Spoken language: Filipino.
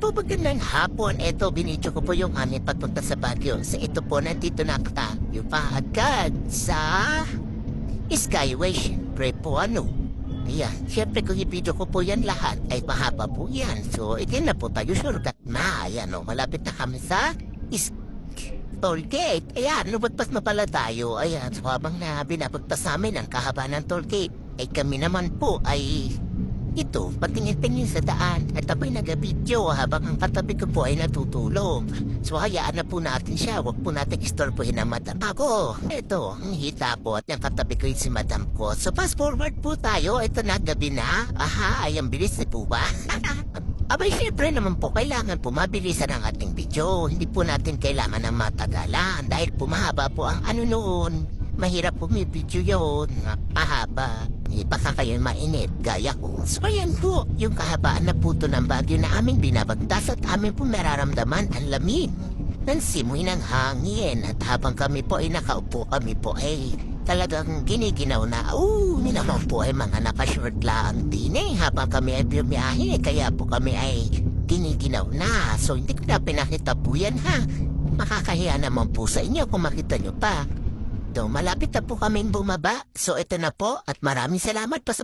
Po magandang hapon. Ito, binidyo ko po yung aming pagpunta sa Baguio. Sa ito po, nandito na tayo pa agad sa Skyway. Siyempre po Ayan, siyempre kung ibidyo ko po yan lahat, ay mahaba po yan. So, itin na po tayo, shortcut na. Ayan malapit na kami sa toll gate. Ayan, lumagpas na pala tayo. Ayan, so habang na binabagtas namin ang kahaba ng toll gate, ay kami naman po ay ito, patingin-tingin sa daan at ako'y nag-video habang ang katabi ko po ay natutulog. So hayaan na po natin siya, huwag po natin istorbohin ang madam ako. Ito, ang hita po at yung katabi ko yung si madam ko. So fast forward po tayo, ito na gabi na. Aha, ay ang bilis na po ba? Abay, syempre naman po, kailangan po mabilisan ang ating video. Hindi po natin kailangan ng matagalan dahil po mahaba po ang noon. Mahirap po may video yun. Mahaba. Baka kayo mainit, gaya ko. So ayan po, yung kahabaan na puto ng Baguio na aming binabagtas at aming po nararamdaman ang lamig ng simoy ng hangin. At habang kami po ay nakaupo, kami po ay talagang giniginaw na. Ni naman po ay mga nakashort lang din habang kami ay bumiyahe. Kaya po kami ay giniginaw na. So hindi ko na pinakita po yan ha. Makakahiya naman po sa inyo kung makita nyo pa. Malapit na po kaming bumaba. So ito na po at maraming salamat pa sa